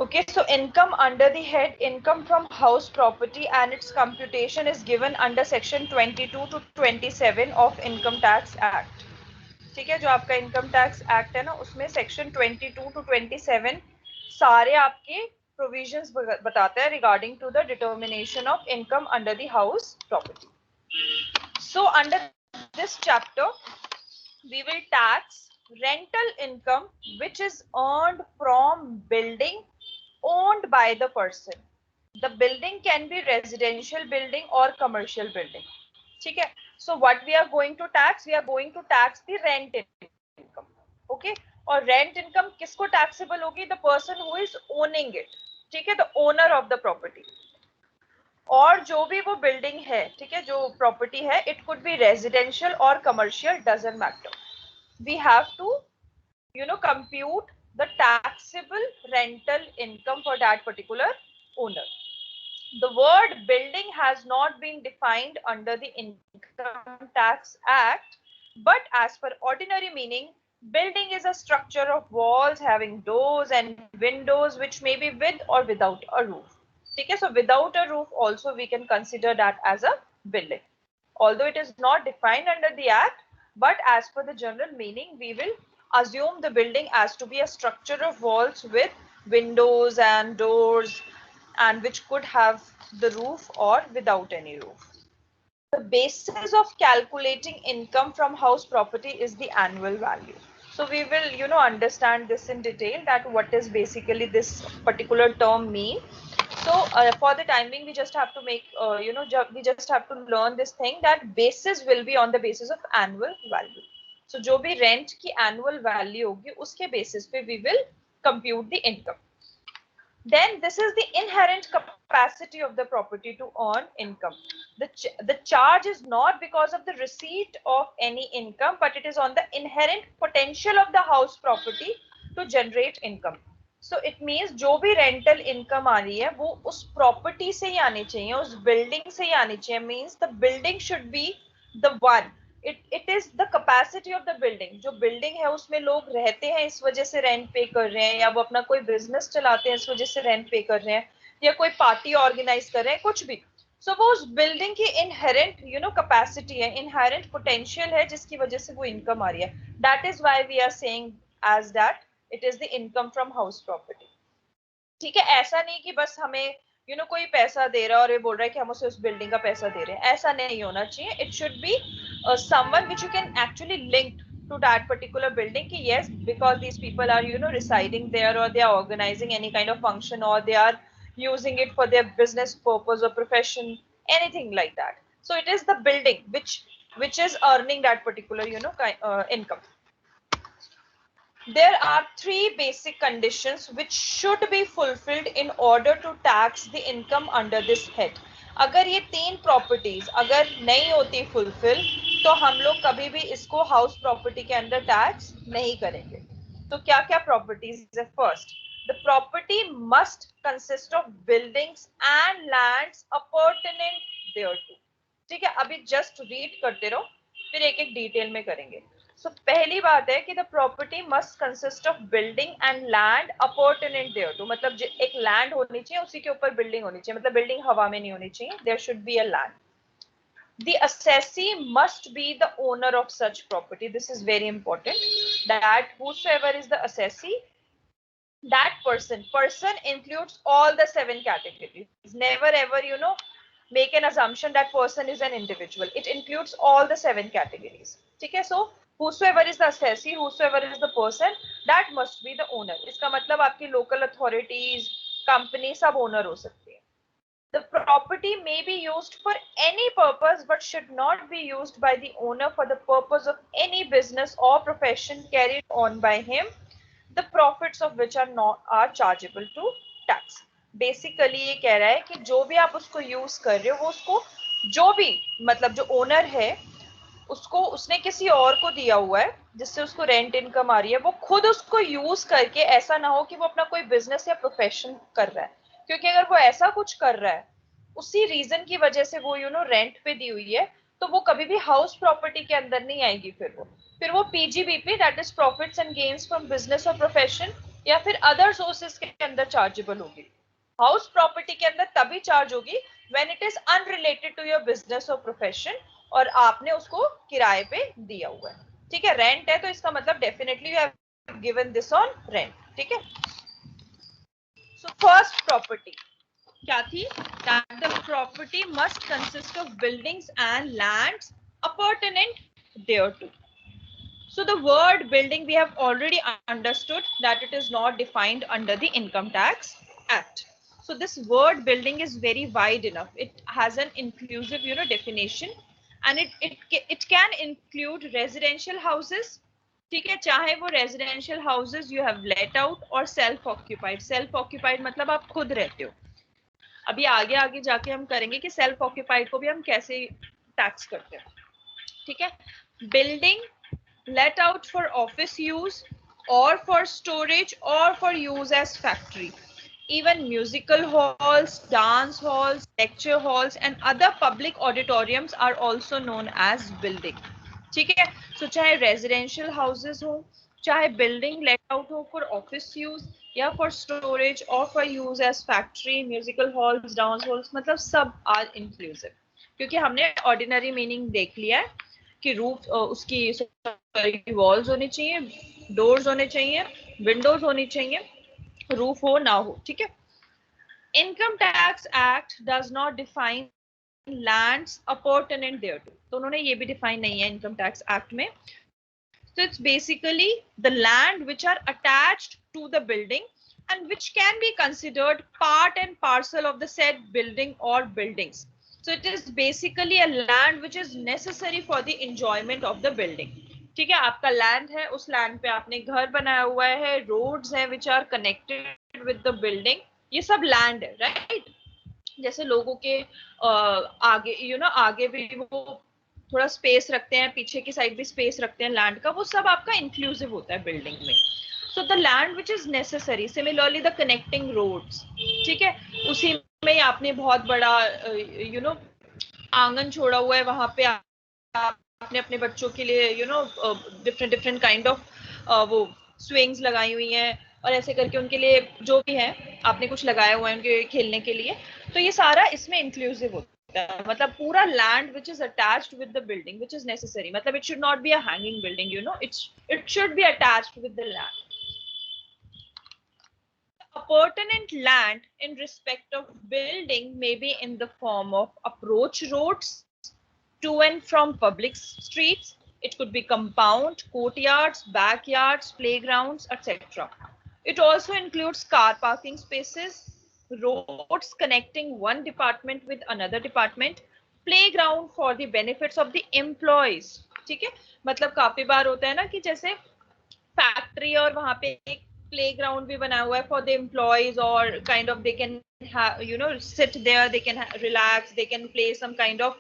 Okay, so income under the head income from house property and its computation is given under section 22 to 27 of Income Tax Act. ठीक है, जो आपका income tax act है ना, उसमें section 22 to 27 सारे आपके प्रोविजंस बताते हैं regarding to the determination of income under the house property. So under this chapter we will tax rental income which is earned from building owned by the person. The building can be residential building or commercial building. ठीक है, so what we are going to tax, we are going to tax the rent income. Okay, और rent income किसको taxable होगी? The person who is owning it. ठीक है, the owner of the property. और जो भी वो बिल्डिंग है, ठीक है, जो प्रॉपर्टी है, इट कुड बी रेजिडेंशियल और commercial, doesn't matter. We have to compute the taxable rental income for that particular owner. The word building has not been defined under the Income Tax Act, but as per ordinary meaning, building is a structure of walls having doors and windows which may be with or without a roof. Okay, so without a roof also we can consider that as a building. Although it is not defined under the act, but as per the general meaning, we will assume the building as to be a structure of walls with windows and doors and which could have the roof or without any roof. The basis of calculating income from house property is the annual value. So we will understand this in detail, that what is basically this particular term mean. So for the time being we just have to make we just have to learn this thing, that basis will be on the basis of annual value. So जो भी rent की annual value होगी उसके basis पे we will compute the income. Then this is the inherent capacity of the property to earn income. The charge is not because of the receipt of any income, but it is on the inherent potential of the house property to generate income. So it means जो भी rental income आ रही है वो उस property से ही आनी चाहिए, उस building से ही आनी चाहिए. Means the building should be the one. It is the capacity of the building. जो building है उसमें लोग रहते हैं, इस वजह से rent pay कर रहे हैं, या वो अपना कोई business चलाते हैं इस वजह से rent pay कर रहे हैं, या कोई party organize कर रहे हैं, कुछ भी. So वो उस building की inherent capacity है, inherent potential है, जिसकी वजह से वो income आ रही है. That is why we are saying as that it is the income from house property. ठीक है, ऐसा नहीं कि बस हमें कोई पैसा दे रहा है और ये बोल रहा है कि हम उसे उस बिल्डिंग का पैसा दे रहे हैं, ऐसा नहीं होना चाहिए. It should B someone which you can actually link to that particular building ki yes, because these people are residing there, or they are organizing any kind of function, or they are using it for their business purpose or profession, anything like that. So it is the building which is earning that particular income. There are three basic conditions which should be fulfilled in order to tax the income under this head. अगर ये तीन properties अगर नहीं होती fulfil, तो हम लोग कभी भी इसको हाउस प्रॉपर्टी के अंदर टैक्स नहीं करेंगे. तो क्या क्या प्रॉपर्टीज है? First, the property must consist of buildings and lands appurtenant thereto. ठीक है, अभी जस्ट रीड करते रहो, फिर एक एक डिटेल में करेंगे. सो पहली बात है कि the property must consist of building and land appurtenant thereto. मतलब एक लैंड होनी चाहिए, उसी के ऊपर बिल्डिंग होनी चाहिए. मतलब बिल्डिंग हवा में नहीं होनी चाहिए. There should be a land. The assessee must be the owner of such property. This is very important, that whosoever is the assessee, that person includes all the seven categories. Never ever make an assumption that person is an individual. It includes all the seven categories. Okay, so whosoever is the assessee, whosoever is the person, that must be the owner. इसका मतलब आपकी local authorities, company सब owner हो सकती है. The property may be used for any purpose but should not be used by the owner for the purpose of any business or profession carried on by him, the profits of which are chargeable to tax. Basically ये कह रहा है कि जो भी आप उसको use कर रहे हो, वो उसको जो भी मतलब जो ओनर है उसको उसने किसी और को दिया हुआ है जिससे उसको रेंट इनकम आ रही है, वो खुद उसको यूज करके, ऐसा ना हो कि वो अपना कोई बिजनेस या प्रोफेशन कर रहा है. क्योंकि अगर वो ऐसा कुछ कर रहा है उसी रीजन की वजह से वो रेंट पे दी हुई है, तो वो कभी भी हाउस प्रॉपर्टी के अंदर नहीं आएगी. फिर वो PGBP, that is profits and gains from business और प्रोफेशन, या फिर अदर सोर्सेस के अंदर चार्जेबल होगी। हाउस प्रॉपर्टी के अंदर तभी चार्ज होगी when it is unrelated to your business और प्रोफेशन और आपने उसको किराए पे दिया हुआ है। ठीक है, रेंट है तो इसका मतलब definitely you have given this on rent. ठीक है, सो फर्स्ट प्रॉपर्टी क्या थी? That the property must consist of buildings and lands appurtenant thereto. So the word building we have already understood that it is not defined under the Income Tax Act. So this word building is very wide enough. It has an inclusive, definition, and it can include residential houses. ठीक है, चाहे वो residential houses you have let out और self occupied. Self occupied मतलब आप खुद रहते हो। अभी आगे आगे जाके हम करेंगे कि सेल्फ ऑक्यूपाइड को भी हम कैसे टैक्स करते हैं। ठीक है, building let out for office use or for storage or for use as factory. Even musical halls, dance halls, lecture halls and other public auditoriums are also known as building. ठीक है, so चाहे residential houses हो, चाहे building let out हो for office use या for storage or for use as factory, musical halls, dance halls, मतलब सब are inclusive। क्योंकि हमने ordinary meaning देख लिया है कि रूफ उसकी वॉल्स होनी चाहिए, डोर्स होने चाहिए, विंडोज होनी चाहिए, रूफ हो ना हो। ठीक है, income tax act does not define lands appurtenant thereto, तो उन्होंने ये भी डिफाइन नहीं है इनकम टैक्स एक्ट में। So it's basically the land which are attached to the building and which can be considered part and parcel of the said building or buildings. So it is basically a land which is necessary for the enjoyment of the building. ठीक है, आपका land है, उस land पे आपने घर बनाया हुआ है, रोड्स हैं which are connected with the building, ये सब लैंड है, राइट? जैसे लोगों के आगे आगे भी वो थोड़ा स्पेस रखते हैं, पीछे की साइड भी स्पेस रखते हैं लैंड का, वो सब आपका इंक्लूसिव होता है बिल्डिंग में। So the land which is necessary, similarly the connecting roads. ठीक है, उसी में आपने बहुत बड़ा आंगन छोड़ा हुआ है, वहां पे आपने अपने बच्चों के लिए डिफरेंट डिफरेंट काइंड ऑफ वो स्विंग्स लगाई हुई हैं और ऐसे करके उनके लिए जो भी है आपने कुछ लगाया हुआ है उनके खेलने के लिए, तो ये सारा इसमें इंक्लूसिव होता है। मतलब पूरा land which is attached with the building which is necessary, मतलब it should not be a hanging building, it should be attached with the land. Pertinent land in respect of building may be in the form of approach roads to and from public streets. It could be compound, courtyards, backyards, playgrounds, etc. It also includes car parking spaces, roads connecting one department with another department, playground for the benefits of the employees. ठीक है, मतलब काफी बार होता है ना कि जैसे factory और वहां पे एक प्लेग्राउंड भी बना हुआ है फॉर द एम्प्लॉयज और kind of they can sit there, they can relax, they can play some kind of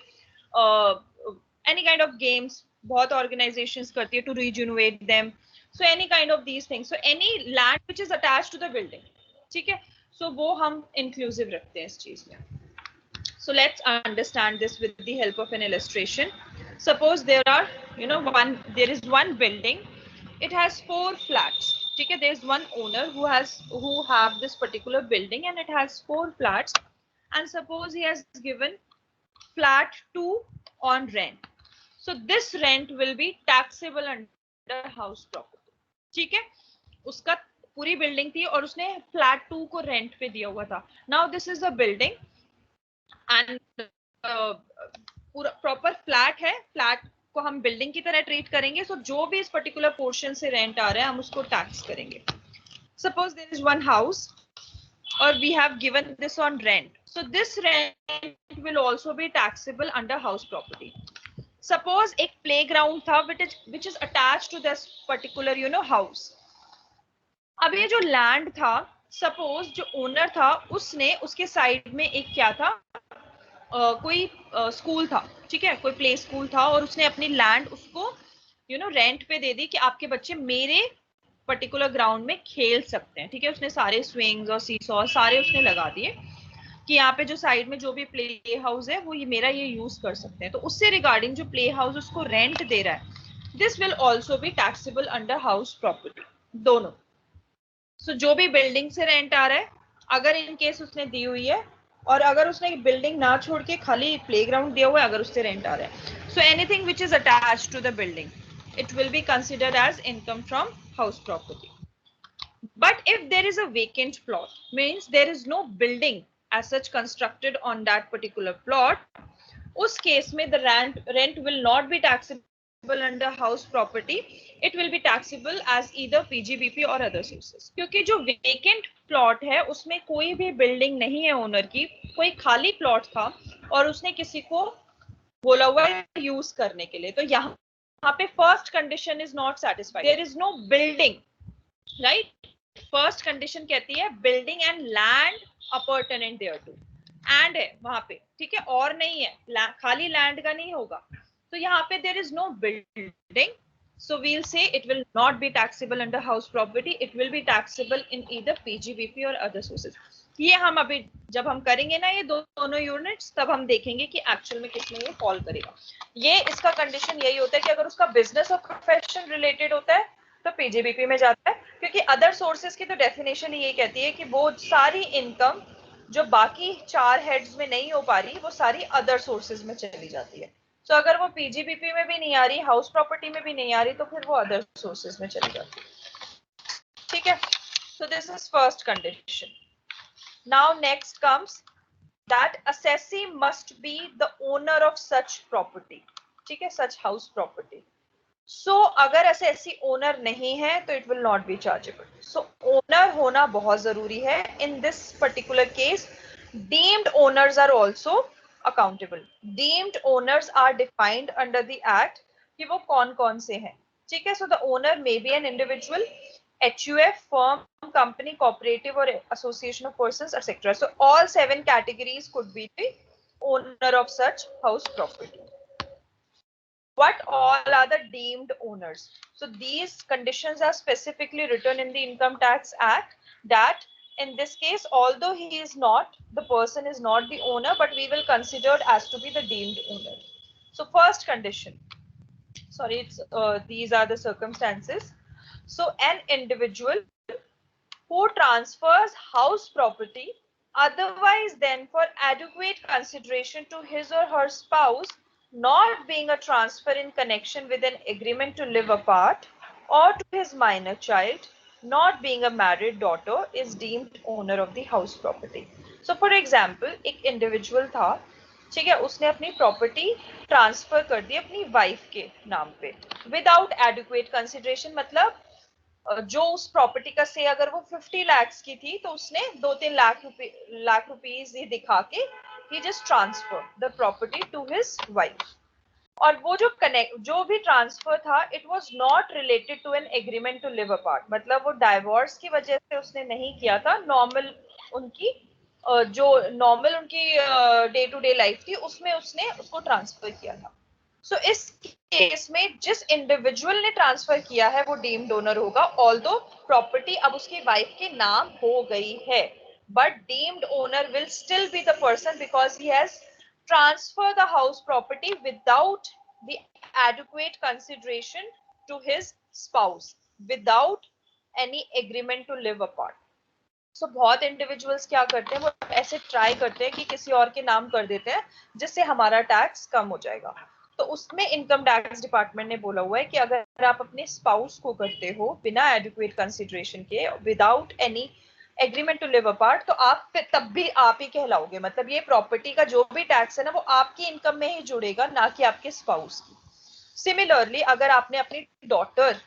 any kind of games, बहुत organizations करती है to rejuvenate them, so any kind of these things, so any land which is attached to the building, ठीक है, so वो हम inclusive रखते हैं इस चीज में। So let's understand this with the help of an illustration. Suppose there are there is one building, it has 4 flats. Okay, there is one owner who have this particular building and it has 4 flats, and suppose he has given flat 2 on rent. So this rent will be taxable under house property. ठीक है, उसका पूरी building थी और उसने flat 2 को rent पे दिया हुआ था। Now this is a building and पूरा प्रॉपर फ्लैट है, फ्लैट को हम बिल्डिंग की तरह ट्रीट करेंगे, सो जो भी इस पर्टिकुलर पोर्शन से रेंट आ रहा है हम उसको टैक्स करेंगे। Suppose there is one house और we have given this on rent, so this rent will also be taxable under house property. Suppose एक प्लेग्राउंड था which is attached to this particular house. अब ये जो land था, suppose जो owner था उसने उसके साइड में एक क्या था, कोई स्कूल था, ठीक है, कोई प्ले स्कूल था और उसने अपनी लैंड उसको रेंट पे दे दी कि आपके बच्चे मेरे पर्टिकुलर ग्राउंड में खेल सकते हैं। ठीक है, उसने सारे स्विंग्स और सीसॉ सारे उसने लगा दिए कि यहाँ पे जो साइड में जो भी प्ले हाउस है वो मेरा ये यूज कर सकते हैं। तो उससे रिगार्डिंग जो प्ले हाउस उसको रेंट दे रहा है, this will also be taxable under house property, दोनों। सो जो भी बिल्डिंग से रेंट आ रहा है, अगर इन केस उसने दी हुई है, और अगर उसने बिल्डिंग ना छोड़ के खाली प्लेग्राउंड दिया हुआ है, अगर उससे रेंट आ रहा है, so anything which is attach to the building, it will be considered as income from house property. But if there is a vacant plot, means there is no building as such constructed on that particular plot, उस case में the rent will not be taxable under house property. It will be taxable as either PGBP or other sources. क्योंकि जो vacant plot है उसमें कोई भी building नहीं है ओनर की, कोई खाली प्लॉट था और उसने किसी को बोला हुआ है यूज करने के लिए, तो यहाँ पे first condition is not satisfied, there is no building, right. First condition कहती है building and land appurtenant thereto, and है वहां पे, ठीक है, और नहीं है, खाली लैंड का नहीं होगा, तो यहाँ पे there is no building, so we'll say it will not be taxable under house property, it will be taxable in either PGBP or other sources. ये हम अभी जब हम करेंगे ना ये दोनों यूनिट्स, तब हम देखेंगे कि एक्चुअल में किसमें ये फॉल करेगा। ये इसका कंडीशन यही होता है कि अगर उसका बिजनेस और प्रोफेशन रिलेटेड होता है तो पीजीबीपी में जाता है, क्योंकि अदर सोर्सेज की तो डेफिनेशन ही ये कहती है कि वो सारी इनकम जो बाकी 4 हेड्स में नहीं हो पा रही, वो सारी अदर सोर्सेज में चली जाती है। तो अगर वो पीजीबीपी में भी नहीं आ रही, हाउस प्रॉपर्टी में भी नहीं आ रही, तो फिर वो अदर सोर्सेज में चली जाती है, ठीक है। So this is first condition. Now next comes that assessee must be the owner of such property, ठीक है, such house property. So अगर assessee ओनर नहीं है तो it will not be chargeable. So owner होना बहुत जरूरी है। In this particular case, deemed owners are also accountable. Deemed owners are defined under the act कि वो कौन कौन से हैं, ठीक है। So the owner may be an individual, HUF, firm, company, cooperative or association of persons, etc. So all 7 categories could be the owner of such house property. What all are the deemed owners? So these conditions are specifically written in the Income Tax Act, that in this case, although he is not, the person is not the owner, but we will consider it as to be the deemed owner. So first condition, sorry, these are the circumstances. So an individual who transfers house property otherwise than for adequate consideration to his or her spouse, not being a transfer in connection with an agreement to live apart, or to his minor child, not being a married daughter, is deemed owner of the house property. So for example, एक individual था, ठीक है, उसने अपनी property transfer कर दी अपनी wife के नाम पे विदाउट एडुक्वेट कंसिडरेशन, मतलब जो उस प्रॉपर्टी का से अगर वो 50 lakhs की थी तो उसने 2-3 लाख रुपीज ये दिखा के ही just transfer the property to his wife. और वो जो भी ट्रांसफर था, it was not related to an agreement to live apart, मतलब वो डाइवोर्स की वजह से उसने नहीं किया था, नॉर्मल उनकी जो नॉर्मल उनकी डे टू डे लाइफ थी उसमें उसने उसको ट्रांसफर किया था। सो इस केस में जिस इंडिविजुअल ने ट्रांसफर किया है वो डीम्ड ओनर होगा, ऑल्दो प्रॉपर्टी अब उसकी वाइफ के नाम हो गई है, but deemed owner will still be the person because he has transfer the house property without the adequate consideration to his spouse, without any agreement to live apart. So बहुत individuals क्या करते हैं, वो ऐसे ट्राई करते हैं कि किसी और के नाम कर देते हैं जिससे हमारा टैक्स कम हो जाएगा। तो उसमें इनकम टैक्स डिपार्टमेंट ने बोला हुआ है कि अगर आप अपने स्पाउस को करते हो बिना एडुक्वेट कंसिडरेशन के, without any agreement to live apart, तो आप फिर तब भी आप ही कहलाओगे, मतलब ये प्रॉपर्टी का जो भी टैक्स है ना वो आपकी इनकम में ही जुड़ेगा, ना कि आपके स्पाउस की। सिमिलरली अगर आपने अपनी डॉटर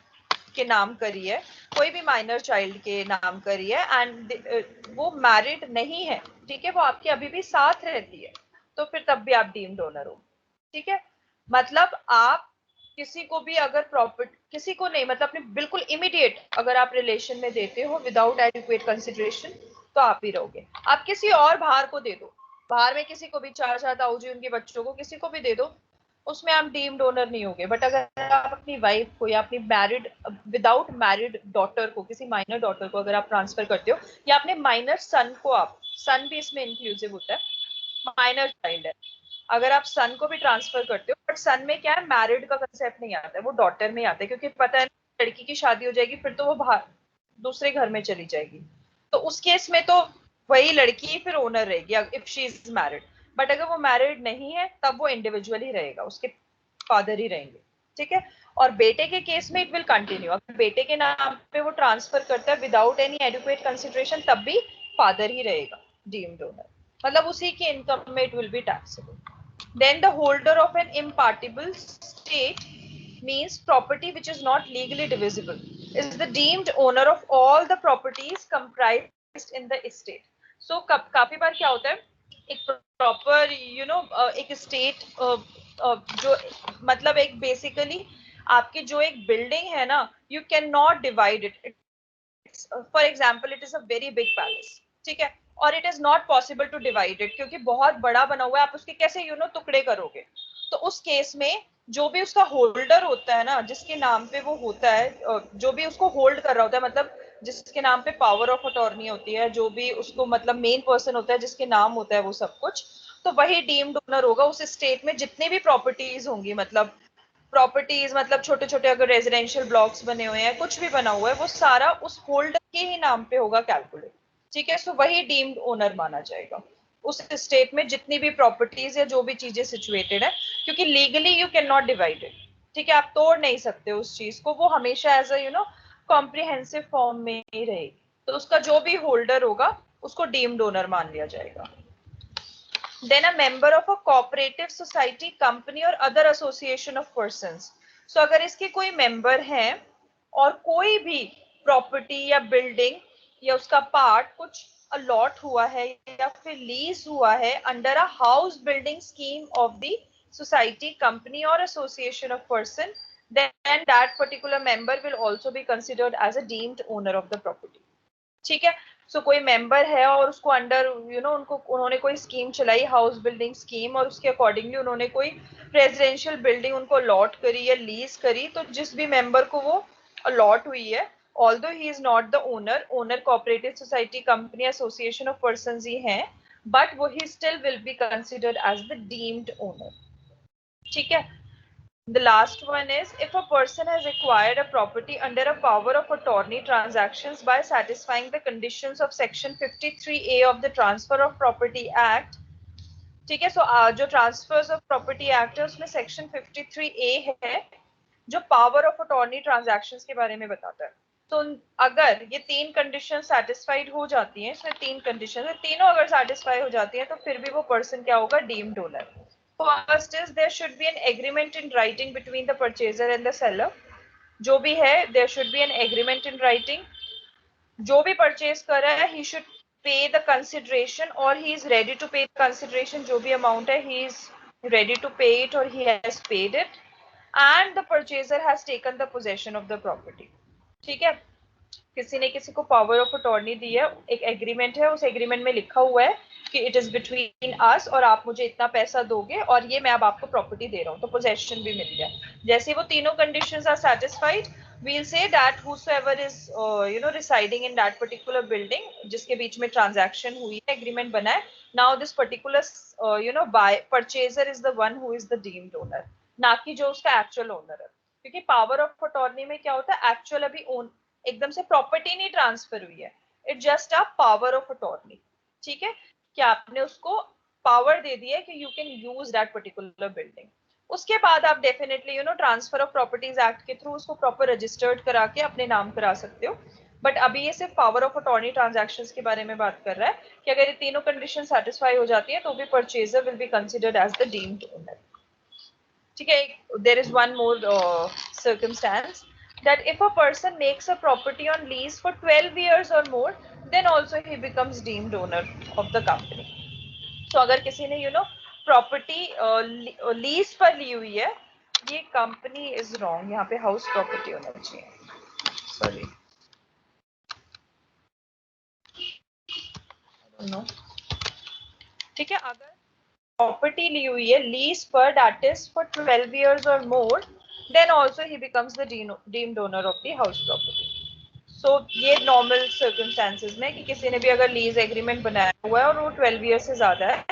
के नाम करी है, कोई भी माइनर चाइल्ड के नाम करी है, एंड वो मैरिड नहीं है, ठीक है, वो आपके अभी भी साथ रहती है, तो फिर तब भी आप डीम्ड ओनर हो, ठीक है। मतलब आप किसी को भी अगर प्रॉपर्टी, किसी को नहीं, मतलब अपने बिल्कुल इमीडिएट अगर आप रिलेशन में देते हो विदाउट एडिक्वेट कंसिडरेशन, तो आप ही रहोगे। आप किसी और बाहर को दे दो, बाहर में किसी को भी, चाचा ताऊ जी उनके बच्चों को किसी को भी दे दो, उसमें आप डीम्ड ओनर नहीं होगे। बट अगर आप अपनी वाइफ को या अपनी मैरिड विदाउट मैरिड डॉटर को, किसी माइनर डॉटर को अगर आप ट्रांसफर करते हो, या अपने माइनर सन को, आप सन भी इसमें इंक्लूसिव होता है, माइनर चाइल्ड है, अगर आप सन को भी ट्रांसफर करते हो, बट सन में क्या है, मैरिड का कंसेप्ट नहीं आता है, वो डॉटर में आता है, क्योंकि पता है लड़की की शादी हो जाएगी फिर तो वो बाहर दूसरे घर में चली जाएगी, तो उस केस में तो वही लड़की फिर ओनर रहेगी if she is married. But अगर वो मैरिड नहीं है तब वो इंडिविजुअल ही रहेगा, उसके फादर ही रहेंगे, ठीक है। और बेटे के केस में इट विल कंटिन्यू, अगर बेटे के नाम पे वो ट्रांसफर करता है विदाउट एनी एडुकेट कंसिडरेशन तब भी फादर ही रहेगा डीम्ड ओनर, मतलब उसी की इनकम में it will be taxable. Then the holder of an impartible estate means property which is not legally divisible is the deemed owner of all the properties comprised in the estate. So काफी बार क्या होता है, एक proper एक state जो मतलब एक basically आपकी जो एक बिल्डिंग है ना, you cannot divide it. For example it is a very big palace, ठीक है, और it is not possible to divide it क्योंकि बहुत बड़ा बना हुआ है, आप उसके कैसे टुकड़े करोगे। तो उस केस में जो भी उसका होल्डर होता है ना, जिसके नाम पे वो होता है, जो भी उसको होल्ड कर रहा होता है, मतलब जिसके नाम पे पावर ऑफ अटॉर्नी होती है, जो भी उसको मतलब मेन पर्सन होता है जिसके नाम होता है वो सब कुछ, तो वही डीम्ड ओनर होगा उस स्टेट में। जितनी भी प्रॉपर्टीज होंगी, मतलब प्रॉपर्टीज मतलब छोटे छोटे अगर रेजिडेंशियल ब्लॉक्स बने हुए हैं, कुछ भी बना हुआ है, वो सारा उस होल्डर के ही नाम पे होगा कैलकुलेट, ठीक है। सो वही डीम्ड ओनर माना जाएगा उस स्टेट में जितनी भी प्रॉपर्टीज या जो भी चीजें सिचुएटेड है, क्योंकि legally you cannot divide it, ठीक है, आप तोड़ नहीं सकते उस चीज को, वो हमेशा एज अ कॉम्प्रिहेंसिव फॉर्म में ही रहेगी। तो उसका जो भी होल्डर होगा उसको डीम्ड ओनर मान लिया जाएगा। then a member of a cooperative society, company or other association of persons. So अगर इसके कोई मेंबर हैं और कोई भी प्रॉपर्टी या बिल्डिंग या उसका पार्ट कुछ अलॉट हुआ है या फिर लीज हुआ है under a house building scheme of the society, company or association of person, then that particular member will also be considered as a deemed owner of the property, ठीक है। सो कोई मेंबर है और उसको अंडर उनको उन्होंने कोई स्कीम चलाई, हाउस बिल्डिंग स्कीम, और उसके अकॉर्डिंगली उन्होंने कोई रेजिडेंशियल बिल्डिंग उनको अलॉट करी या लीज करी, तो जिस भी मेंबर को वो अलॉट हुई है, although he is not the owner, owner cooperative society, company, association of persons ही हैं, बट वो he still will be considered as the deemed owner, ठीक है। The last one is if a person has acquired a property under a power of attorney transactions by satisfying the conditions of section 53A of the Transfer of Property Act, ठीक है। सो जो transfers of property act है उसमें section 53A है जो power of attorney transactions के बारे में बताता है। तो अगर ये तीन कंडीशन सेटिस्फाइड हो जाती हैं, इसमें तीन कंडीशन है, तीनों अगर सेटिस्फाई हो जाती हैं तो फिर भी वो पर्सन क्या होगा, deemed owner. First is there should be an agreement in writing between the purchaser and the seller, जो भी है there should be an agreement in writing, जो भी परचेज कर रहा है he should pay the consideration और he is ready to pay the consideration, जो भी अमाउंट है he is ready to pay it और he has paid it, and the purchaser has taken the possession of the property, ठीक है। किसी ने किसी को पावर ऑफ अटॉर्नी दी है, एक एग्रीमेंट है, उस एग्रीमेंट में लिखा हुआ है कि इट इज बिटवीन अस और आप मुझे इतना पैसा दोगे और ये मैं अब आपको प्रॉपर्टी दे रहा हूँ, तो पोजेशन भी मिल गया। जैसे वो तीनों conditions are satisfied, we'll say that whosoever is residing in that particular building जिसके बीच में ट्रांजैक्शन हुई है, एग्रीमेंट बना है, now this particular buy purchaser is the one who is the deemed owner, ना कि जो उसका एक्चुअल ओनर है, क्योंकि पावर ऑफ अटॉर्नी में क्या होता है, एक्चुअल अभी ओन एकदम से प्रॉपर्टी नहीं ट्रांसफर हुई है, it just a power of attorney, ठीक है, कि आपने उसको पावर दे दी है कि you can use that particular building. उसके बाद आप definitely transfer of properties act के थ्रू उसको प्रॉपर रजिस्टर्ड करा के अपने नाम करा सकते हो, बट अभी ये सिर्फ पावर ऑफ अटॉर्नी ट्रांजैक्शंस के बारे में बात कर रहा है कि अगर ये तीनों कंडीशन सेटिस्फाई हो जाती है तो भी purchaser will be considered as the deemed owner, ठीक है। There is one more circumstance that if a person makes a property on lease for 12 years or more, then also he becomes deemed owner of the company. So अगर किसी ने property lease पर ली हुई है, ये company is wrong, यहाँ पे house property होना चाहिए, सॉरी, नो, ठीक है। अगर प्रॉपर्टी ली हुई है लीज पर, that is for 12 years or more, then also he becomes the deemed owner of the house property. सो ये नॉर्मल सर्कमस्टांसेस में कि किसी ने भी अगर लीज एग्रीमेंट बनाया हुआ है और वो 12 ईयर से ज्यादा है,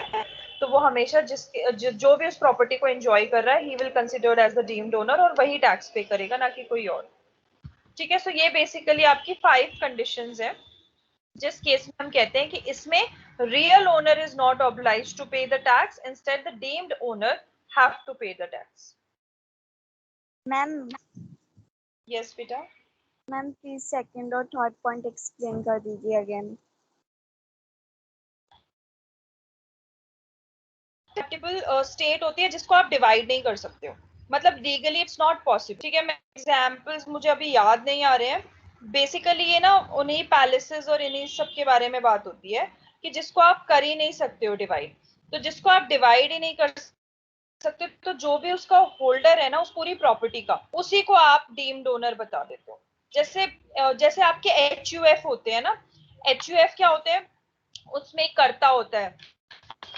तो वो हमेशा जो भी उस प्रॉपर्टी को एंजॉय कर रहा है he will considered as the deemed owner और वही टैक्स पे करेगा, ना कि कोई और। ठीक है, सो ये बेसिकली आपकी 5 कंडीशंस है जिस केस में हम कहते हैं कि इसमें real owner is not obliged to pay the tax, instead the deemed owner have to pay the tax. Ma'am yes बेटा। मैम प्लीज सेकंड और थर्ड पॉइंट एक्सप्लेन कर दीजिए अगेन। मल्टीपल स्टेट होती है जिसको आप डिवाइड नहीं कर सकते हो, मतलब लीगली इट्स नॉट पॉसिबल। ठीक है, मैं एग्जांपल्स मुझे अभी याद नहीं आ रहे हैं। बेसिकली ये ना उन्हीं पैलेसेस और इन्हीं सब के बारे में बात होती है कि जिसको आप कर ही नहीं सकते हो डिवाइड। तो जिसको आप डिवाइड ही नहीं कर सकते, तो जो भी उसका होल्डर है ना उस पूरी प्रॉपर्टी का, उसी को आप डीम्ड ओनर बता देते हो। जैसे जैसे आपके HUF होते हैं ना, HUF क्या होते हैं, उसमें एक कर्ता होता है।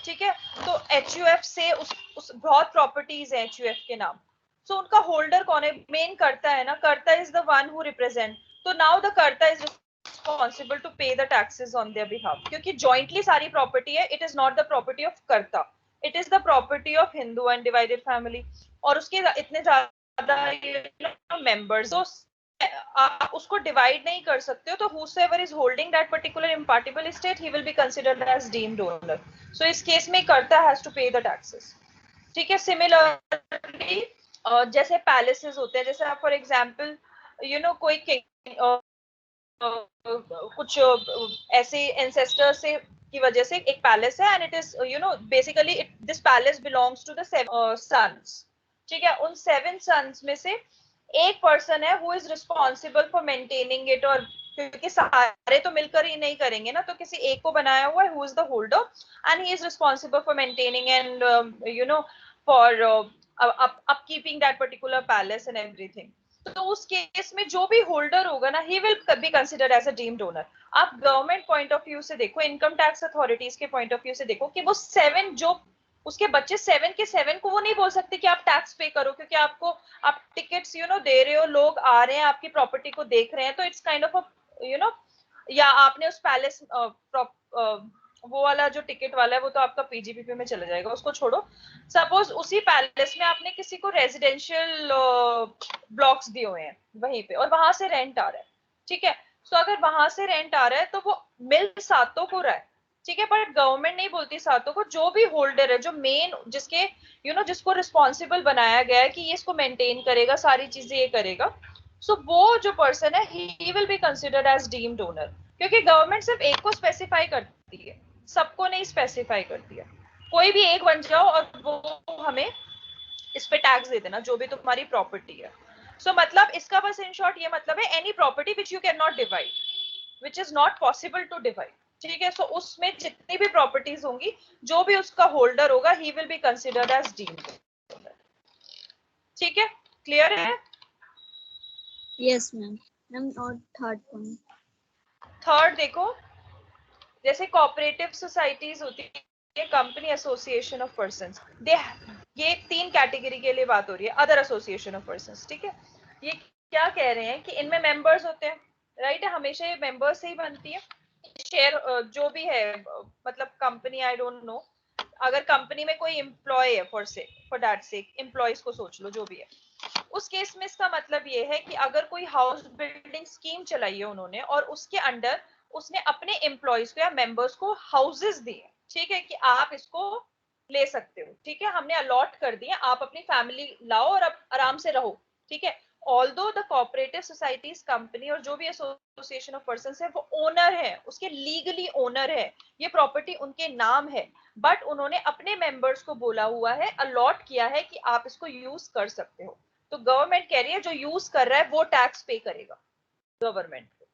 ठीक है, तो HUF से उस बहुत प्रॉपर्टीज है HUF के नाम। सो उनका होल्डर कौन है, मेन कर्ता है ना, karta is the one who represent. तो now the karta is responsible to pay the taxes on their behalf, क्योंकि जॉइंटली सारी प्रॉपर्टी है, it is not the property of karta, it is the property of Hindu undivided family. और उसके इतने ज्यादा members, तो आप उसको डिवाइड नहीं कर सकते हो। तो whosoever is holding that particular impartible estate, he will be considered as deemed owner. So इस केस में कर्ता has to pay the taxes। ठीक है, सिमिलरली जैसे पैलेसेस होते हैं, जैसे आप फॉर एग्जांपल यू नो कोई कुछ ऐसे एंसेस्टर से की वजह से एक पैलेस है, and it is you know basically this palace belongs to the 7 sons. ठीक है, उन 7 सन्स में से एक पर्सन है who is responsible for maintaining it, और क्योंकि सारे तो मिलकर ही नहीं करेंगे ना, तो किसी एक को बनाया हुआ है who is the holder, and he is responsible for maintaining and you know for upkeeping that particular palace and everything. तो उस केस में जो भी होल्डर होगा ना, he will be considered as a deemed owner. आप गवर्नमेंट पॉइंट ऑफ व्यू से देखो, इनकम टैक्स अथॉरिटीज के पॉइंट ऑफ व्यू से देखो, कि वो 7 जो उसके बच्चे 7 के 7 को वो नहीं बोल सकते कि आप टैक्स पे करो, क्योंकि आपको आप टिकट्स यू नो दे रहे हो, लोग आ रहे हैं आपकी प्रॉपर्टी को देख रहे हैं, तो it's kind of you know, या आपने उस पैलेस वो वाला जो टिकट वाला है वो तो आपका PGPP में चला जाएगा, उसको छोड़ो। सपोज उसी पैलेस में आपने किसी को रेजिडेंशियल ब्लॉक्स दिए हुए हैं वहीं पे, और वहां से रेंट आ रहा है। ठीक है, तो अगर वहां से रेंट आ रहा है तो वो मिल सातों को रहा है। ठीक है, बट गवर्नमेंट नहीं बोलती सातों को, जो भी होल्डर है, जो मेन जिसके जिसको रिस्पॉन्सिबल बनाया गया है कि ये इसको मेंटेन करेगा, सारी चीजें ये करेगा, सो वो जो पर्सन है he will be considered as deemed owner. क्योंकि गवर्नमेंट सिर्फ एक को स्पेसिफाई करती है, सबको नहीं स्पेसिफाई करती है। कोई भी एक बन जाओ और वो हमें इस पे टैक्स दे देना, जो भी तुम्हारी प्रॉपर्टी है। सो मतलब इसका बस इन शॉर्ट ये मतलब है, any property which you cannot divide, which is not possible to divide. ठीक है, सो उसमें जितनी भी प्रॉपर्टीज होंगी, जो भी उसका होल्डर होगा, he will be considered as deemed. ठीक है, क्लियर है? Yes ma'am. मैम और थर्ड पॉइंट। थर्ड देखो, जैसे कोऑपरेटिव सोसाइटीज होती है, company association of persons, they ये 3 कैटेगरी के लिए बात हो रही है, अदर एसोसिएशन ऑफ पर्संस। ठीक है, ये क्या कह रहे हैं कि इनमें मेंबर्स होते हैं, राइट है, हमेशा ये मेंबर्स से ही बनती है। शेयर जो भी है, मतलब कंपनी, आई डोंट नो, अगर कंपनी में कोई एम्प्लॉय है, फॉर दैट सेक एम्प्लॉयज को सोच लो, जो भी है, उस केस में इसका मतलब ये है कि अगर कोई हाउस बिल्डिंग स्कीम चलाई है उन्होंने, और उसके अंडर उसने अपने एम्प्लॉयज को या मेंबर्स को हाउसेस दिए, ठीक है, कि आप इसको ले सकते हो, ठीक है, हमने अलॉट कर दिए, आप अपनी फैमिली लाओ और अब आराम से रहो। ठीक है, although the cooperative societies, company और जो भी एसोसिएशन ऑफ पर्संस है, वो ओनर है, उसके लीगली ओनर है, ये प्रॉपर्टी उनके नाम है, बट उन्होंने अपने मेंबर्स को बोला हुआ है, अलॉट किया है कि आप इसको यूज कर सकते हो। तो गवर्नमेंट कह रही है जो यूज कर रहा है वो टैक्स पे करेगा गवर्नमेंट को।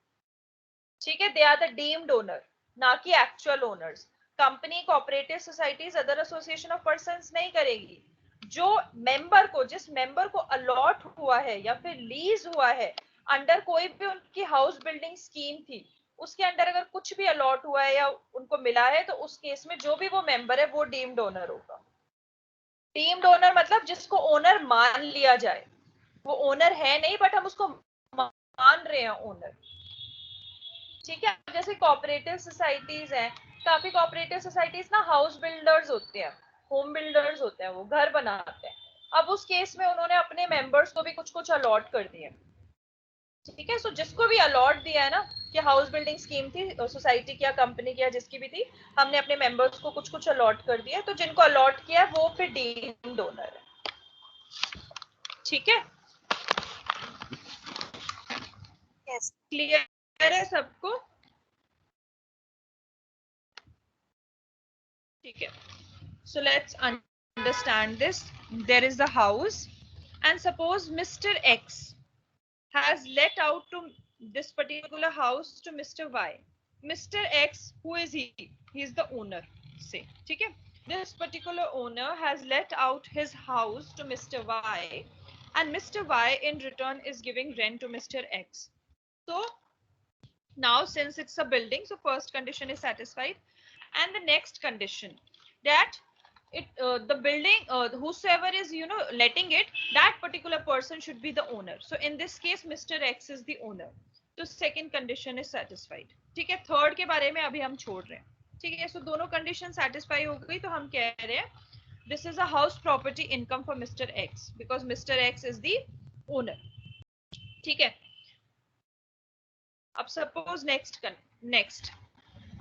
ठीक है, they are the deemed owner, ना कि actual owners. Company, cooperative societies, other association of persons नहीं करेगी। जो मेंबर को, जिस मेंबर को अलॉट हुआ है या फिर लीज हुआ है अंडर कोई भी उनकी हाउस बिल्डिंग स्कीम थी, उसके अंडर अगर कुछ भी अलॉट हुआ है या उनको मिला है, तो उस केस में जो भी वो मेंबर है वो डीम्ड ओनर होगा। डीम्ड ओनर मतलब जिसको ओनर मान लिया जाए, वो ओनर है नहीं बट हम उसको मान रहे हैं ओनर। ठीक है, जैसे कोऑपरेटिव सोसाइटीज हैं, काफी कोऑपरेटिव सोसाइटीज ना हाउस बिल्डर्स होते हैं, होम बिल्डर्स होते हैं, वो घर बनाते हैं। अब उस केस में उन्होंने अपने मेंबर्स को भी कुछ कुछ अलॉट कर दिए, ठीक है। सो जिसको भी अलॉट दिया है ना, कि हाउस बिल्डिंग स्कीम थी सोसाइटी की या कंपनी की या जिसकी भी थी, हमने अपने मेंबर्स को कुछ कुछ अलॉट कर दिया, तो जिनको अलॉट किया वो फिर डीम्ड ओनर है। ठीक है, Yes. क्लियर है सबको? ठीक है, so let's understand this. There is a house, and suppose Mr. X has let out to this particular house to Mr. Y. Mr. X, who is he? He is the owner, say. ठीक है, this particular owner has let out his house to Mr. Y, and Mr. Y in return is giving rent to Mr. X. So now since it's a building, so first condition is satisfied, and the next condition, that it the building, whosoever is letting it, that particular person should be the owner. So in this case Mr. X is the owner. So second condition is satisfied. ठीक है, third के बारे में अभी हम छोड़ रहे हैं. ठीक है, सो दोनों कंडीशन सेटिस्फाई हो गई, तो हम कह रहे हैं this is a house property income for mister x because mister x is the owner. ठीक है, अब सपोज नेक्स्ट,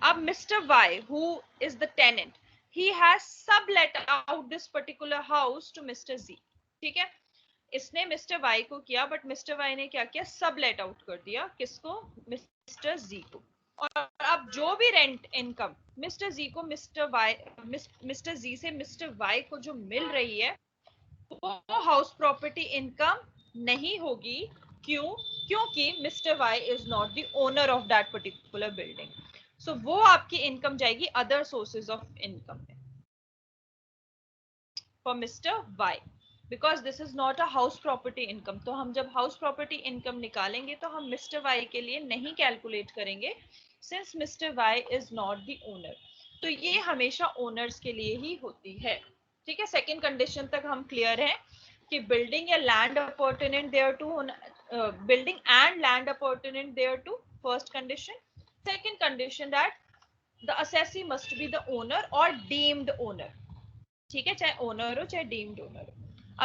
अब Mr. Y, who is the tenant, he has sublet out this particular house to Mr. Z. ठीक है, इसने Mr. Y को किया, but Mr. Y ने क्या किया, सबलेट आउट कर दिया. किसको? Mr. Z को. और अब जो भी रेंट इनकम Mr. Z को Mr. Z से Mr. Y को जो मिल रही है, वो हाउस प्रॉपर्टी इनकम नहीं होगी. क्यों? क्योंकि Mr. Y is not the owner of that particular building. So वो आपकी इनकम जाएगी अदर सोर्सेज ऑफ इनकम में for Mister Y, because this is not a house property income. तो हम जब हाउस प्रॉपर्टी इनकम निकालेंगे तो हम मिस्टर वाई के लिए नहीं कैलकुलेट करेंगे, since mister Y is not the owner. तो ये हमेशा ओनर्स के लिए ही होती है. ठीक है, सेकेंड कंडीशन तक हम क्लियर हैं कि बिल्डिंग या land appurtenant thereto, building and land appurtenant thereto, first condition. Second condition that the assessee must be the owner or deemed owner. ठीक है, चाहे ओनर हो चाहे डीम्ड ओनर हो.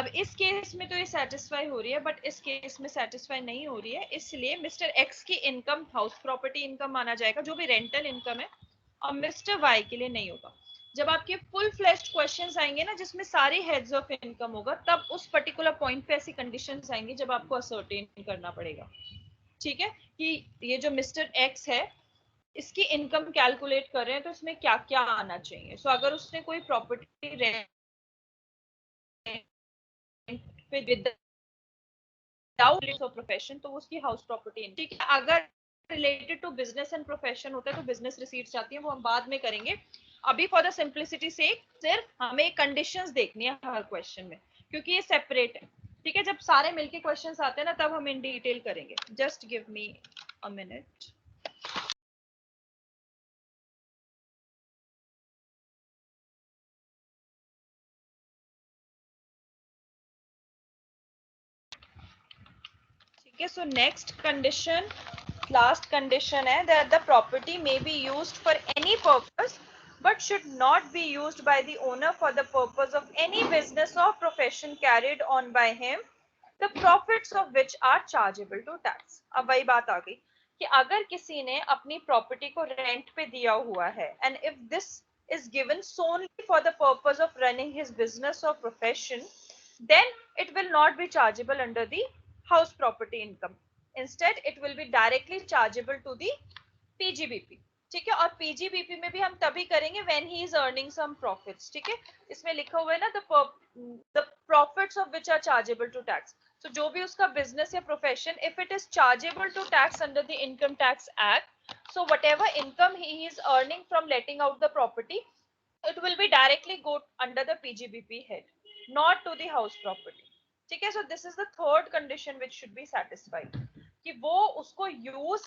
अब इस केस में तो ये सेटिस्फाई हो रही है, बट इस केस में सेटिस्फाई नहीं हो रही है, इसलिए मिस्टर एक्स की इनकम हाउस प्रॉपर्टी इनकम माना जाएगा, जो भी रेंटल इनकम है, और मिस्टर वाई के लिए नहीं होगा. जब आपके फुल फ्लेश्ड क्वेश्चंस आएंगे ना, जिसमें सारी हेड्स ऑफ इनकम होगा, तब उस पर्टिकुलर पॉइंट पे ऐसी कंडीशंस आएंगी जब आपको असर्टेन करना पड़ेगा. ठीक है, कि ये जो मिस्टर एक्स है, इसकी इनकम कैलकुलेट कर रहे हैं, तो इसमें क्या क्या आना चाहिए. सो अगर उसने कोई प्रॉपर्टी रेंट पे विदाउट ऑफ प्रोफेशन, तो उसकी हाउस प्रॉपर्टी. ठीक है, अगर related to business and profession होता है तो बिजनेस रिसीट्स आती है, वो हम बाद में करेंगे. अभी फॉर द सिंप्लिसिटी से सिर्फ हमें कंडीशंस देखनी है हर क्वेश्चन में, क्योंकि ये सेपरेट है. ठीक है, जब सारे मिलके क्वेश्चंस आते हैं ना, तब हम इन डिटेल करेंगे. Just give me a minute. ठीक है, so next condition, last condition है that the property may be used for any purpose but should not be used by the owner for the purpose of any business or profession carried on by him, the profits of which are chargeable to tax. अब वही बात आ गई कि अगर किसी ने अपनी property को रेंट पे दिया हुआ है, and if this is given solely for the purpose of running his business or profession, then it will not be chargeable under the house property income. Instead it will be directly chargeable to the PGBP. ठीक है, और PGBP में भी हम तभी करेंगे when he is earning some profits. ठीक है, इसमें लिखा हुआ है ना, the profits of which are chargeable to tax. So जो भी उसका business या profession, if it is chargeable to tax under the Income Tax Act, so whatever income he is earning from letting out the property, it will be directly go under the PGBP head, not to the house property. ठीक है, so this is the third condition which should be satisfied, कि वो उसको use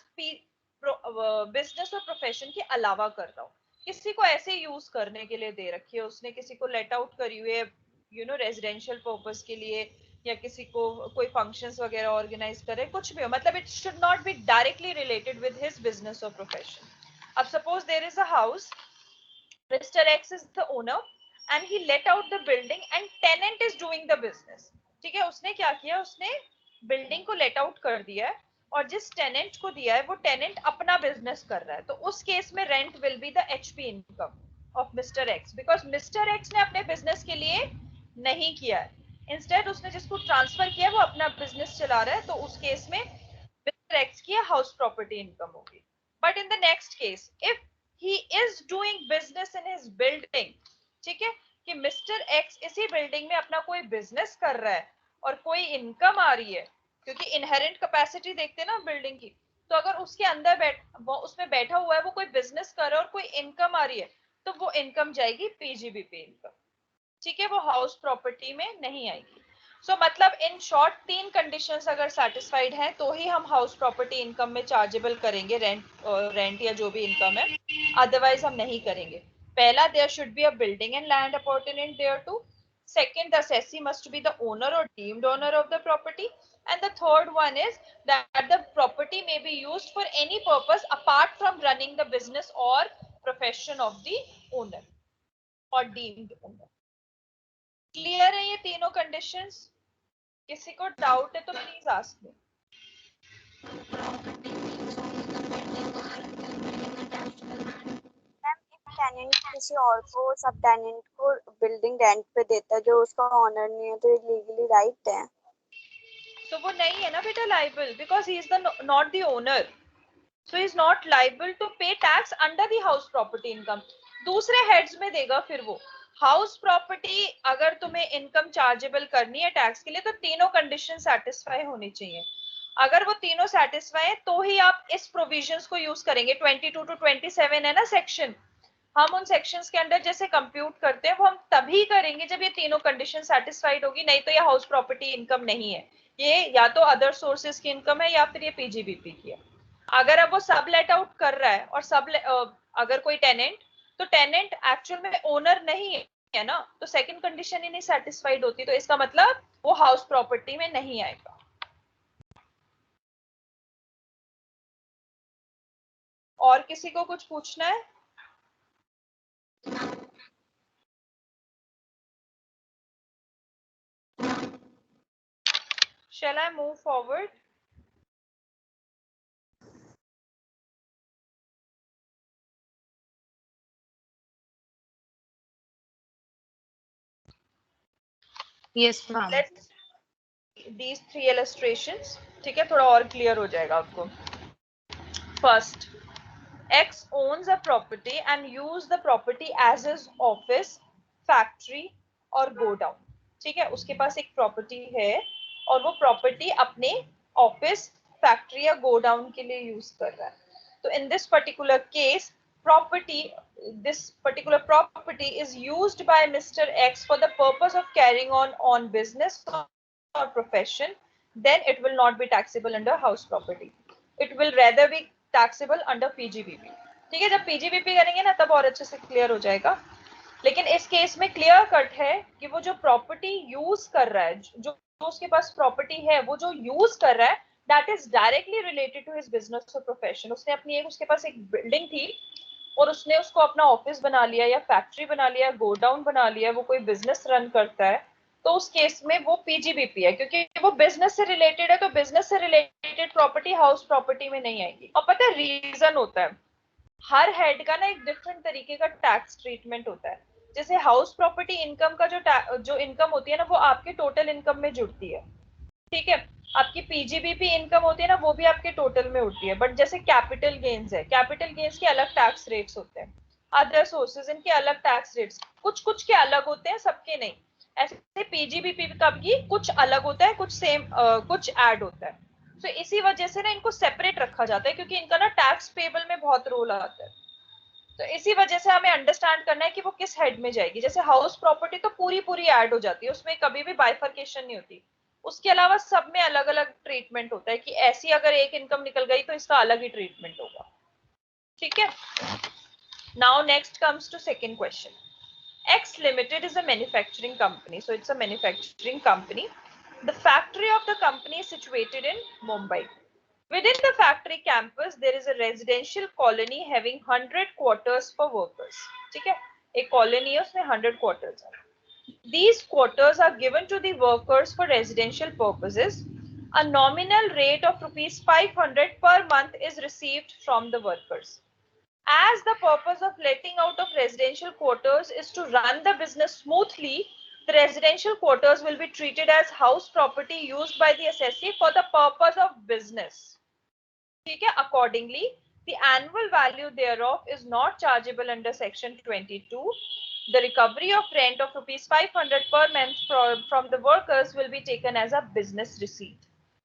business और profession के अलावा कर रहा हो. किसी को ऐसे यूज करने के लिए दे रखी है उसने, किसी को लेट आउट करी हुई है रेजिडेंशियल पर्पस के लिए, या किसी को कोई फंक्शंस वगैरह ऑर्गेनाइज करे, कुछ भी हो, मतलब it should not be directly related with his business और प्रोफेशन. अब suppose there is a house, Mr. X is the owner and he let out the building and tenant is doing the business. ठीक है, उसने क्या किया, उसने building को let out कर दिया है, और जिस टेनेंट को दिया है वो टेनेंट अपना बिजनेस कर रहा है, तो उस केस में rent will be the HP income of mister x, because mister x ने अपने बिजनेस के लिए नहीं किया है, इंस्टेड उसने जिसको ट्रांसफर किया वो अपना बिजनेस चला रहा है, तो उस केस में मिस्टर एक्स की हाउस प्रॉपर्टी इनकम होगी. But in the next case if he is doing business in his building, ठीक है, कि मिस्टर एक्स इसी बिल्डिंग में अपना कोई बिजनेस कर रहा है और कोई इनकम आ रही है, क्योंकि इनहेरेंट कैपेसिटी देखते हैं ना बिल्डिंग की, तो अगर उसके अंदर वो उसमें बैठा हुआ है, वो कोई बिजनेस कर रहा है और कोई इनकम आ रही है, तो वो इनकम जाएगी पीजीबीपी इनकम, ठीक है, वो हाउस प्रॉपर्टी में नहीं आएगी. सो मतलब इन शॉर्ट 3 कंडीशंस अगर सेटिस्फाइड हैं तो ही हम हाउस प्रॉपर्टी इनकम में चार्जेबल करेंगे रेंट या जो भी इनकम है, अदरवाइज हम नहीं करेंगे. पहला, there should be a building and land opportunity there too. Second, the assessee must be the owner or deemed owner of the property. And the third one is that the property may be used for any purpose apart from running the business or profession of the owner or deemed owner. Clear है ये तीनों conditions? किसी को doubt है तो please ask me. Tenant किसी और को, सब टेनेंट को बिल्डिंग रेंट पे देता है जो उसका ऑनर नहीं है, तो ये लीगली राइट है. तो वो नहीं है ना बेटा liable, because he is the not the owner, so is not liable to pay tax under the house property income. दूसरे हेड्स में देगा फिर वो. हाउस प्रॉपर्टी अगर तुम्हें इनकम चार्जेबल करनी है टैक्स के लिए तो तीनों कंडीशन सेटिस्फाई होनी चाहिए. अगर वो तीनों सेटिस्फाई है तो ही आप इस प्रोविजंस को यूज करेंगे. 22 to 27 है ना सेक्शन, हम उन सेक्शंस के अंडर जैसे कंप्यूट करते हैं वो हम तभी करेंगे जब ये तीनों कंडीशन सेटिस्फाइड होगी, नहीं तो ये हाउस प्रॉपर्टी इनकम नहीं है, ये या तो अदर सोर्सेज की इनकम है या फिर ये पीजीबीपी की है. अगर अब वो सब लेट आउट कर रहा है और अगर कोई टेनेंट, तो टेनेंट एक्चुअल में ओनर नहीं है ना, तो सेकंड कंडीशन ही नहीं सेटिस्फाइड होती, तो इसका मतलब वो हाउस प्रॉपर्टी में नहीं आएगा. और किसी को कुछ पूछना है? Shall I move forward? Yes, ma'am. Let's these 3 illustrations, ठीक है, थोड़ा और क्लियर हो जाएगा आपको. First, X owns a property and use the property as his office, factory और godown. ठीक है, उसके पास एक प्रॉपर्टी है और वो प्रॉपर्टी अपने ऑफिस, फैक्ट्री या गोडाउन के लिए यूज कर रहा है. तो in this particular case this particular property is used by Mr. X for the purpose of carrying on business or profession, then it will not be taxable under house property. It will rather be taxable under PGBP. ठीक है, जब PGBP करेंगे ना तब और अच्छे से clear हो जाएगा. लेकिन इस केस में क्लियर कट है कि वो जो प्रॉपर्टी यूज कर रहा है, जो उसके पास प्रॉपर्टी है वो जो यूज कर रहा है, that is directly related to his business और प्रोफेशन. उसने अपनी उसके पास एक बिल्डिंग थी और उसने उसको अपना ऑफिस बना लिया या फैक्ट्री बना लिया, गोडाउन बना लिया, वो कोई बिजनेस रन करता है, तो उस केस में वो पीजीबीपी है, क्योंकि वो बिजनेस से रिलेटेड है, तो बिजनेस से रिलेटेड प्रॉपर्टी हाउस प्रॉपर्टी में नहीं आएगी. और पता है रीजन होता है, हर हेड का ना एक डिफरेंट तरीके का टैक्स ट्रीटमेंट होता है. जैसे हाउस प्रॉपर्टी इनकम का जो इनकम होती है ना वो आपके टोटल इनकम में जुड़ती है, ठीक है. आपकी पीजीबीपी इनकम होती है ना वो भी आपके टोटल में होती है. बट जैसे कैपिटल गेन्स है, कैपिटल गेन्स के अलग टैक्स रेट्स होते हैं, अदर सोर्सेज इनके अलग टैक्स रेट्स, कुछ कुछ के अलग होते हैं, सबके नहीं. ऐसे पीजीबीपी का भी कुछ अलग होता है, कुछ सेम कुछ ऐड होता है. तो इसी वजह से ना इनको सेपरेट रखा जाता है, क्योंकि इनका ना टैक्स पेबल में बहुत रोल आता है. तो इसी वजह से हमें अंडरस्टैंड करना है कि वो किस हेड में जाएगी. जैसे हाउस प्रॉपर्टी तो पूरी पूरी ऐड हो जाती है, उसमें कभी भी बाइफर्केशन नहीं होती. उसके अलावा सब में अलग अलग ट्रीटमेंट होता है कि ऐसी अगर एक इनकम निकल गई तो इसका अलग ही ट्रीटमेंट होगा. ठीक है. Now next comes to second question. X Limited is a manufacturing company, so it's a manufacturing company. The factory of the company is situated in Mumbai. Within the factory campus, there is a residential colony having 100 quarters for workers. ठीक है, एक colony है उसमें 100 quarters है. These quarters are given to the workers for residential purposes. a nominal rate of rupees 500 per month is received from the workers. As the purpose of letting out of residential quarters is to run the business smoothly, the residential quarters will be treated as house property used by the assessee for the purpose of business. ठीक है? Accordingly, the annual value thereof is not chargeable under section 22. The recovery of rent of rupees 500 per month from the workers will be taken as a business receipt.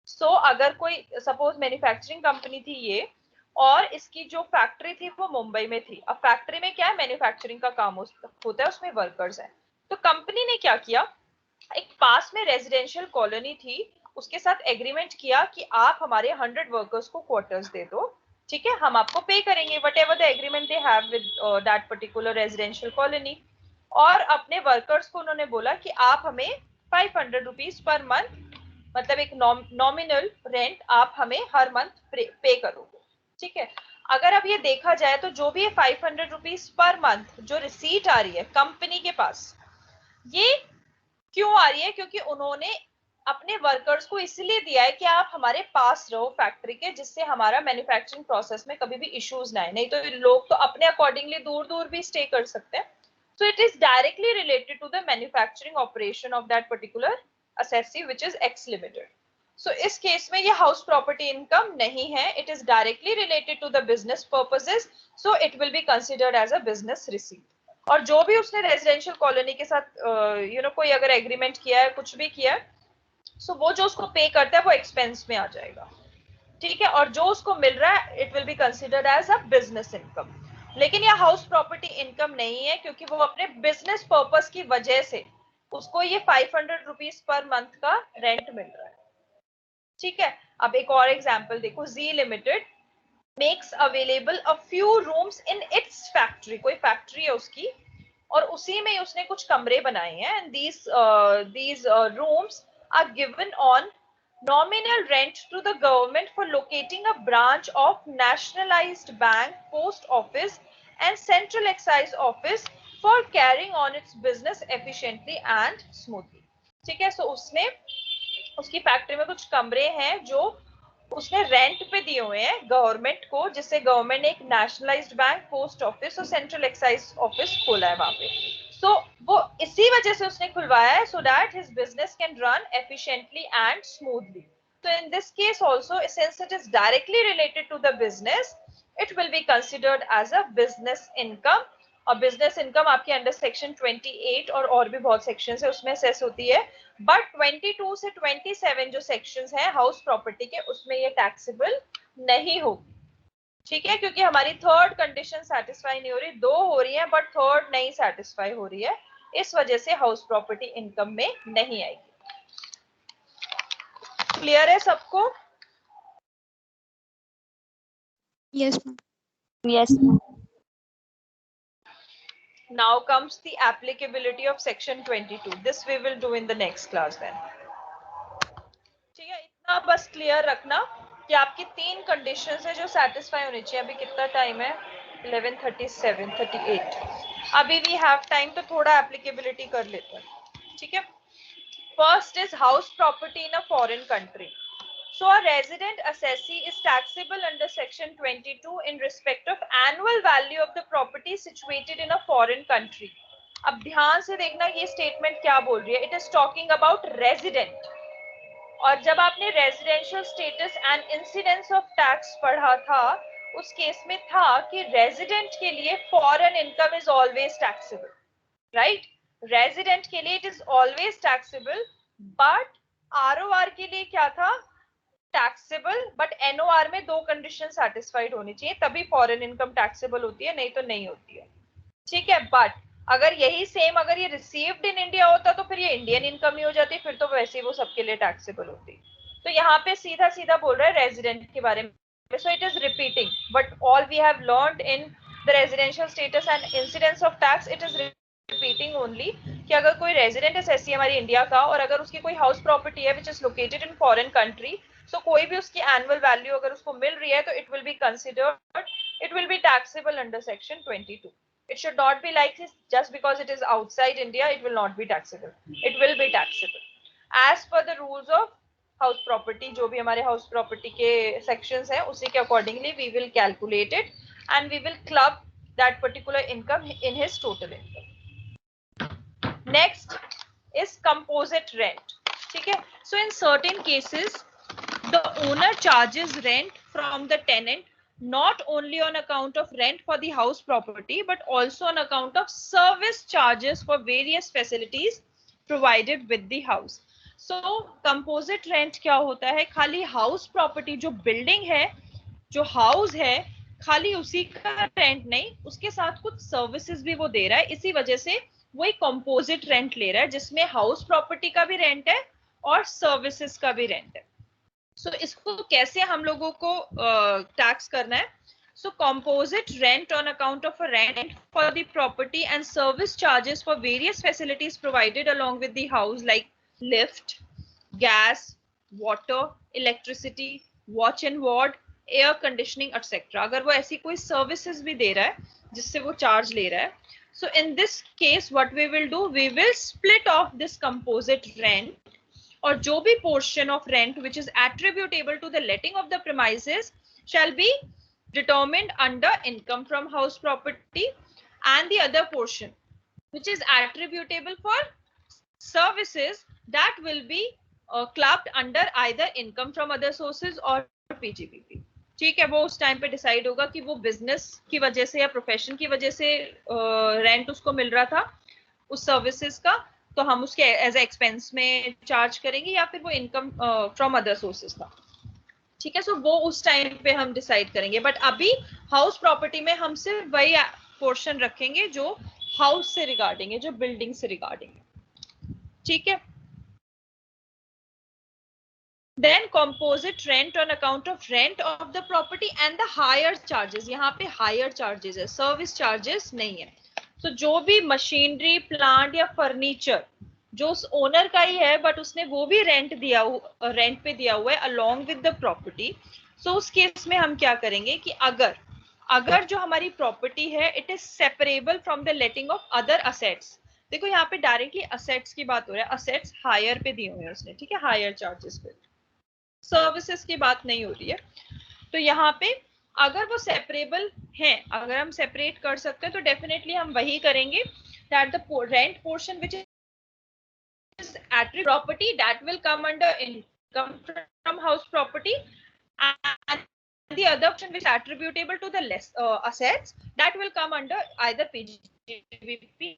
So अगर कोई suppose manufacturing company थी ये और इसकी जो factory थी वो मुंबई में थी. अब फैक्ट्री में क्या है, मैन्युफैक्चरिंग का काम होता है, उसमें वर्कर्स हैं. तो कंपनी ने क्या किया, एक पास में रेजिडेंशियल कॉलोनी थी, उसके साथ एग्रीमेंट किया कि आप हमारे 100 वर्कर्स को क्वार्टर्स दे दो, ठीक है, हम आपको पे करेंगे what ever the agreement they have with that particular residential colony. और अपने वर्कर्स को उन्होंने बोला कि आप हमें 500 रुपीज पर मंथ, मतलब एक नॉमिनल रेंट आप हमें हर मंथ पे करोगे. ठीक है, अगर अब ये देखा जाए तो जो भी ये 500 रुपीज पर मंथ जो रिसीट आ रही है कंपनी के पास, ये क्यों आ रही है, क्योंकि उन्होंने अपने वर्कर्स को इसलिए दिया है कि आप हमारे पास रहो फैक्ट्री के, जिससे हमारा मैन्युफैक्चरिंग प्रोसेस में कभी भी इश्यूज ना आए. नहीं तो लोग तो अपने अकॉर्डिंगली दूर दूर भी स्टे कर सकते हैं. So it is directly related to the manufacturing operation of that particular assessee, which is X Limited. So इस केस में ये हाउस प्रॉपर्टी इनकम नहीं है. It is directly related to the business purposes, so it will be considered as a business receipt. और जो भी उसने residential colony के साथ कोई अगर एग्रीमेंट किया है, कुछ भी किया है, so वो जो उसको पे करता है वो एक्सपेंस में आ जाएगा. ठीक है, और जो उसको मिल रहा है it will be considered as a business income. लेकिन यह हाउस प्रॉपर्टी इनकम नहीं है, क्योंकि वो अपने बिजनेस पर्पस की वजह से उसको ये 500 रुपीज पर मंथ का रेंट मिल रहा है. ठीक है, अब एक और एग्जांपल देखो. G limited makes available a few rooms in its factory. कोई फैक्ट्री है उसकी और उसी में उसने कुछ कमरे बनाए हैं. And these rooms are given on nominal rent to the government for locating a branch of nationalized bank, post office and central excise office for carrying on its business efficiently and smoothly. ठीक है, so उसने उसकी factory में कुछ कमरे हैं जो उसने रेंट पे दिए हुए हैं गवर्नमेंट को, जिससे गवर्नमेंट ने एक नेशनलाइज्ड बैंक, पोस्ट ऑफिस और सेंट्रल एक्साइज ऑफिस खोला है वहां पे. सो वो इसी वजह से उसने खुलवाया है, so that his business can run efficiently and smoothly. So in this case also, since it is directly related to the business, it will be considered as a business income. और बिजनेस इनकम आपके under section 28 और भी बहुत sections है उसमें cess होती है. But 22 से 27 जो सेक्शंस हैं हाउस प्रॉपर्टी के, उसमें ये टैक्सेबल नहीं होगी. ठीक है, क्योंकि हमारी थर्ड कंडीशन सेटिस्फाई नहीं हो रही. दो हो रही है बट थर्ड नहीं सेटिस्फाई हो रही है, इस वजह से हाउस प्रॉपर्टी इनकम में नहीं आएगी. क्लियर है सबको? Yes, ma'am. Yes, ma'am. Now comes the applicability of section 22. This we will do in the next class then. ठीक है, इतना बस क्लियर रखना कि आपकी तीन कंडीशंस है जो सेटिस्फाई होनी चाहिए. अभी कितना टाइम है? 11:37, 38. अभी वी हैव टाइम, तो थोड़ा एप्लीकेबिलिटी कर लेते हैं. ठीक है, first is house property in a foreign country. So a resident assessee is taxable under section 22 in respect of annual value of the property situated in a foreign country. अब ध्यान से देखना ये स्टेटमेंट क्या बोल रही है. It is talking about resident. और जब आपने residential status and incidence of tax पढ़ा था, उस केस में था कि रेजिडेंट के लिए foreign income is always taxable. Right, resident के लिए it is always taxable. But ROR के लिए क्या था? टैक्सेबल. बट एनओआर में दो कंडीशन सेटिस्फाइड होनी चाहिए, तभी फॉरेन इनकम टैक्सेबल होती है, नहीं तो नहीं होती है. ठीक है, बट अगर यही सेम अगर ये रिसीव्ड इन इंडिया होता तो फिर ये इंडियन इनकम ही हो जाती, फिर तो वैसे ही वो सबके लिए टैक्सेबल होती. तो यहाँ पे सीधा सीधा बोल रहा है रेजिडेंट के बारे में. So it is repeating but all we have learned in the residential status and incidence of tax. It is repeating only कि अगर कोई रेजिडेंट एसएससी हमारी इंडिया का और अगर उसकी कोई हाउस प्रॉपर्टी है which is located in foreign country, so कोई भी उसकी एनुअल वैल्यू अगर उसको मिल रही है तो it will be considered, it will be taxable under section 22. It should not be like this. Just because it is outside India, it will not be taxable. It will be taxable as per the rules of house property, जो भी हमारे house property के sections हैं उसी के accordingly we will calculate it and we will club that particular income in his total income. Next is composite rent. ठीक है, so in certain cases the owner charges rent from the tenant not only on account of rent for the house property but also on account of service charges for various facilities provided with the house. So composite rent क्या होता है, खाली house property जो building है, जो house है, खाली उसी का रेंट नहीं, उसके साथ कुछ सर्विसेज भी वो दे रहा है, इसी वजह से वो एक कंपोजिट रेंट ले रहा है जिसमें हाउस प्रॉपर्टी का भी रेंट है और सर्विसेज का भी रेंट है. सो इसको कैसे हम लोगों को टैक्स करना है? सो composite rent on account of a rent for the property and service charges for various facilities provided along with the house like lift, gas, water, electricity, watch and ward, air conditioning etc. अगर वो ऐसी कोई services भी दे रहा है जिससे वो charge ले रहा है, so in this case what we will do, we will split off this composite rent और जो भी portion of rent which is attributable to the letting of the premises shall be determined under income from house property, and the other portion which is attributable for services that will be clubbed under either income from other sources or PGBP. ठीक है, वो उस time पे decide होगा कि वो business की वजह से या प्रोफेशन की वजह से रेंट उसको मिल रहा था उस सर्विसेज का, तो हम उसके एज ए एक्सपेंस में चार्ज करेंगे या फिर वो इनकम फ्रॉम अदर सोर्सेज था. ठीक है, सो वो उस टाइम पे हम डिसाइड करेंगे. बट अभी हाउस प्रॉपर्टी में हम सिर्फ वही पोर्शन रखेंगे जो हाउस से रिगार्डिंग है, जो बिल्डिंग से रिगार्डिंग है. ठीक है, then composite rent on account of rent of the property and the higher charges. यहाँ पे higher charges है, सर्विस चार्जेस नहीं है. तो जो भी मशीनरी, प्लांट या फर्नीचर जो उस ओनर का ही है बट उसने वो भी रेंट पे दिया हुआ है अलोंग विद द प्रॉपर्टी, सो उस केस में हम क्या करेंगे कि अगर जो हमारी प्रॉपर्टी है it is separable from the letting of other assets. देखो यहाँ पे डायरेक्टली असेट्स की बात हो रहा है, असेट्स हायर पे दिए हुए हैं उसने, ठीक है, हायर चार्जेस पे, सर्विसेज की बात नहीं हो रही है. तो यहाँ पे अगर वो सेपरेबल हैं, अगर हम सेपरेट कर सकते हैं तो डेफिनेटली हम वही करेंगे, that the rent portion which is at property that will come under income from house property and the other option which is attributable to the less assets that will come under either PGBP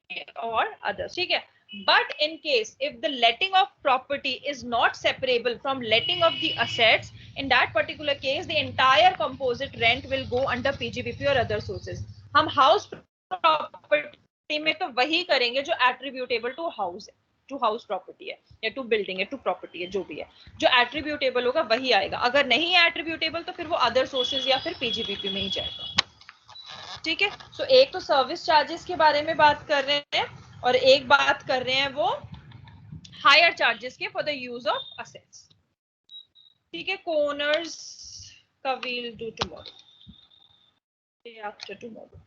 or others. ठीक है, but in case if the letting of property is not separable from letting of the assets, in that particular case the entire composite rent will go under PGBP or other sources. हम house property में तो वही करेंगे जो attributable to house है, to house property है या to building है, टू प्रॉपर्टी है, जो भी है जो एट्रीब्यूटेबल होगा वही आएगा. अगर नहीं है एट्रीब्यूटेबल तो फिर वो अदर सोर्सेज या फिर पीजीबीपी में ही जाएगा. ठीक है, सो एक तो सर्विस चार्जेस के बारे में बात कर रहे हैं और एक बात कर रहे हैं वो हायर चार्जेस के for the use of assets. ठीक है, कोनर्स का we'll do tomorrow, after tomorrow.